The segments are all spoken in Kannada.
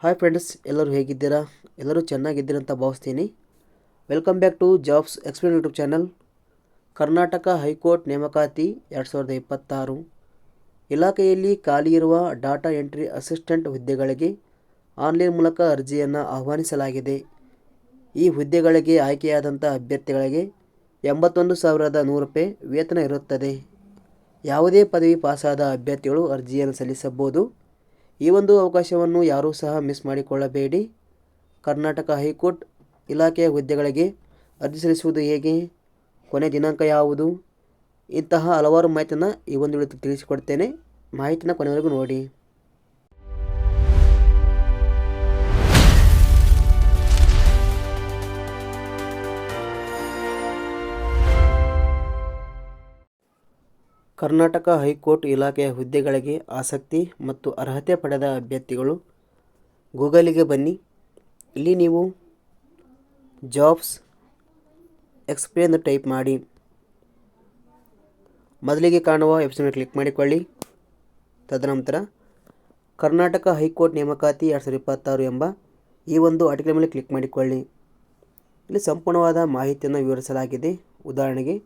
ಹಾಯ್ ಫ್ರೆಂಡ್ಸ್, ಎಲ್ಲರೂ ಹೇಗಿದ್ದೀರಾ? ಎಲ್ಲರೂ ಚೆನ್ನಾಗಿದ್ದೀರಾ ಅಂತ ಭಾವಿಸ್ತೀನಿ. Welcome back to jobs explain YouTube channel. Karnataka high court ನೇಮಕಾತಿ 2026 ಇಲಾಖೆಯಲ್ಲಿ ಖಾಲಿ ಇರುವ ಡಾಟಾ ಎಂಟ್ರಿ ಅಸಿಸ್ಟೆಂಟ್ ಹುದ್ದೆಗಳಿಗೆ ಆನ್ಲೈನ್ ಮೂಲಕ ಅರ್ಜಿಯನ್ನು ಆಹ್ವಾನಿಸಲಾಗಿದೆ. ಈ ಹುದ್ದೆಗಳಿಗೆ ಆಯ್ಕೆಯಾದಂಥ ಅಭ್ಯರ್ಥಿಗಳಿಗೆ 81,100 ರೂಪಾಯಿ ವೇತನ ಇರುತ್ತದೆ. ಯಾವುದೇ ಪದವಿ ಪಾಸಾದ ಅಭ್ಯರ್ಥಿಗಳು ಅರ್ಜಿಯನ್ನು ಸಲ್ಲಿಸಬಹುದು. ಈ ಒಂದು ಅವಕಾಶವನ್ನು ಯಾರೂ ಸಹ ಮಿಸ್ ಮಾಡಿಕೊಳ್ಳಬೇಡಿ. ಕರ್ನಾಟಕ ಹೈಕೋರ್ಟ್ ಇಲಾಖೆಯ ಹುದ್ದೆಗಳಿಗೆ ಅರ್ಜಿ ಸಲ್ಲಿಸುವುದು ಹೇಗೆ, ಕೊನೆ ದಿನಾಂಕ ಯಾವುದು, ಇಂತಹ ಹಲವಾರು ಮಾಹಿತಿಯನ್ನು ಈ ಒಂದು ವಿಡಿಯೋ ತಿಳಿಸಿಕೊಡ್ತೇನೆ. ಮಾಹಿತಿನ ಕೊನೆವರೆಗೂ ನೋಡಿ. ಕರ್ನಾಟಕ ಹೈಕೋರ್ಟ್ ಇಲಾಖೆಯ ಹುದ್ದೆಗಳಿಗೆ ಆಸಕ್ತಿ ಮತ್ತು ಅರ್ಹತೆ ಪಡೆದ ಅಭ್ಯರ್ಥಿಗಳು ಗೂಗಲಿಗೆ ಬನ್ನಿ. ಇಲ್ಲಿ ನೀವು ಜಾಬ್ಸ್ ಎಕ್ಸ್ಪ್ಲೇನ್ ಟೈಪ್ ಮಾಡಿ. ಮೊದಲಿಗೆ ಕಾಣುವ ವೆಬ್ಸೈಟ್ ಕ್ಲಿಕ್ ಮಾಡಿಕೊಳ್ಳಿ. ತದನಂತರ ಕರ್ನಾಟಕ ಹೈಕೋರ್ಟ್ ನೇಮಕಾತಿ 2026 ಎಂಬ ಈ ಒಂದು ಆರ್ಟಿಕಲ್ ಮೇಲೆ ಕ್ಲಿಕ್ ಮಾಡಿಕೊಳ್ಳಿ. ಇಲ್ಲಿ ಸಂಪೂರ್ಣವಾದ ಮಾಹಿತಿಯನ್ನು ವಿವರಿಸಲಾಗಿದೆ. ಉದಾಹರಣೆಗೆ,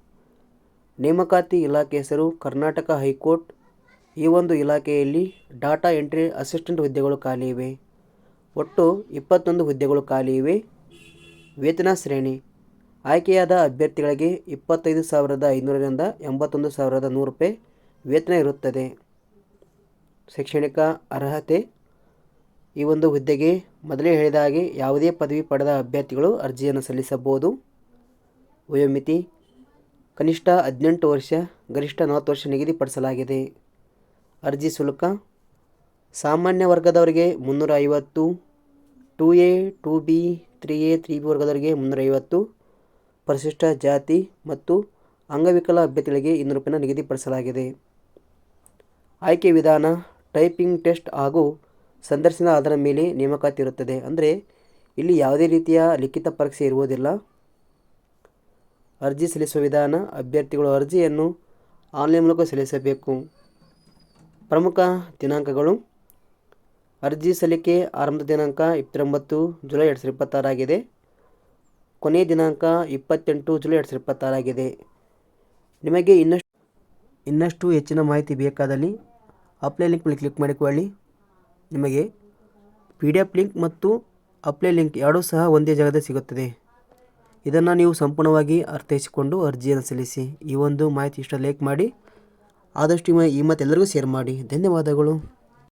ನೇಮಕಾತಿ ಇಲಾಖೆ ಹೆಸರು ಕರ್ನಾಟಕ ಹೈಕೋರ್ಟ್. ಈ ಒಂದು ಇಲಾಖೆಯಲ್ಲಿ ಡಾಟಾ ಎಂಟ್ರಿ ಅಸಿಸ್ಟೆಂಟ್ ಹುದ್ದೆಗಳು ಖಾಲಿ ಇವೆ. ಒಟ್ಟು 21 ಹುದ್ದೆಗಳು ಖಾಲಿ ಇವೆ. ವೇತನ ಶ್ರೇಣಿ: ಆಯ್ಕೆಯಾದ ಅಭ್ಯರ್ಥಿಗಳಿಗೆ 25,500ರಿಂದ 81,100 ರೂಪಾಯಿ ವೇತನ ಇರುತ್ತದೆ. ಶೈಕ್ಷಣಿಕ ಅರ್ಹತೆ: ಈ ಒಂದು ಹುದ್ದೆಗೆ ಮೊದಲೇ ಹೇಳಿದ ಹಾಗೆ ಯಾವುದೇ ಪದವಿ ಪಡೆದ ಅಭ್ಯರ್ಥಿಗಳು ಅರ್ಜಿಯನ್ನು ಸಲ್ಲಿಸಬಹುದು. ವಯೋಮಿತಿ: ಕನಿಷ್ಠ 18 ವರ್ಷ, ಗರಿಷ್ಠ 40 ವರ್ಷ ನಿಗದಿಪಡಿಸಲಾಗಿದೆ. ಅರ್ಜಿ ಶುಲ್ಕ: ಸಾಮಾನ್ಯ ವರ್ಗದವರಿಗೆ 350, 2A, 2B, 3A, 3B ವರ್ಗದವರಿಗೆ 350, ಪರಿಶಿಷ್ಟ ಜಾತಿ ಮತ್ತು ಅಂಗವಿಕಲ ಅಭ್ಯರ್ಥಿಗಳಿಗೆ 200 ರೂಪಾಯಿನ ನಿಗದಿಪಡಿಸಲಾಗಿದೆ. ಆಯ್ಕೆ ವಿಧಾನ: ಟೈಪಿಂಗ್ ಟೆಸ್ಟ್ ಹಾಗೂ ಸಂದರ್ಶನದ ಆಧಾರದ ಮೇಲೆ ನೇಮಕಾತಿ ಇರುತ್ತದೆ. ಅಂದರೆ ಇಲ್ಲಿ ಯಾವುದೇ ರೀತಿಯ ಲಿಖಿತ ಪರೀಕ್ಷೆ ಇರುವುದಿಲ್ಲ. ಅರ್ಜಿ ಸಲ್ಲಿಸುವ ವಿಧಾನ: ಅಭ್ಯರ್ಥಿಗಳು ಅರ್ಜಿಯನ್ನು ಆನ್ಲೈನ್ ಮೂಲಕ ಸಲ್ಲಿಸಬೇಕು. ಪ್ರಮುಖ ದಿನಾಂಕಗಳು: ಅರ್ಜಿ ಸಲ್ಲಿಕೆ ಆರಂಭದ ದಿನಾಂಕ 29 ಜುಲೈ 2026 ಆಗಿದೆ. ಕೊನೆಯ ದಿನಾಂಕ 28 ಜುಲೈ 2026 ಆಗಿದೆ. ನಿಮಗೆ ಇನ್ನಷ್ಟು ಹೆಚ್ಚಿನ ಮಾಹಿತಿ ಬೇಕಾದಲ್ಲಿ ಅಪ್ಲೈ ಲಿಂಕ್ ಮೇಲೆ ಕ್ಲಿಕ್ ಮಾಡಿಕೊಳ್ಳಿ. ನಿಮಗೆ PDF ಲಿಂಕ್ ಮತ್ತು ಅಪ್ಲೈ ಲಿಂಕ್ ಎರಡೂ ಸಹ ಒಂದೇ ಜಾಗದಲ್ಲಿ ಸಿಗುತ್ತದೆ. ಇದನ್ನು ನೀವು ಸಂಪೂರ್ಣವಾಗಿ ಅರ್ಥೈಸಿಕೊಂಡು ಅರ್ಜಿಯನ್ನು ಸಲ್ಲಿಸಿ. ಈ ಒಂದು ಮಾಹಿತಿ ಇಷ್ಟ ಲೈಕ್ ಮಾಡಿ, ಆದಷ್ಟು ಈ ಮಾತು ಎಲ್ಲರಿಗೂ ಶೇರ್ ಮಾಡಿ. ಧನ್ಯವಾದಗಳು.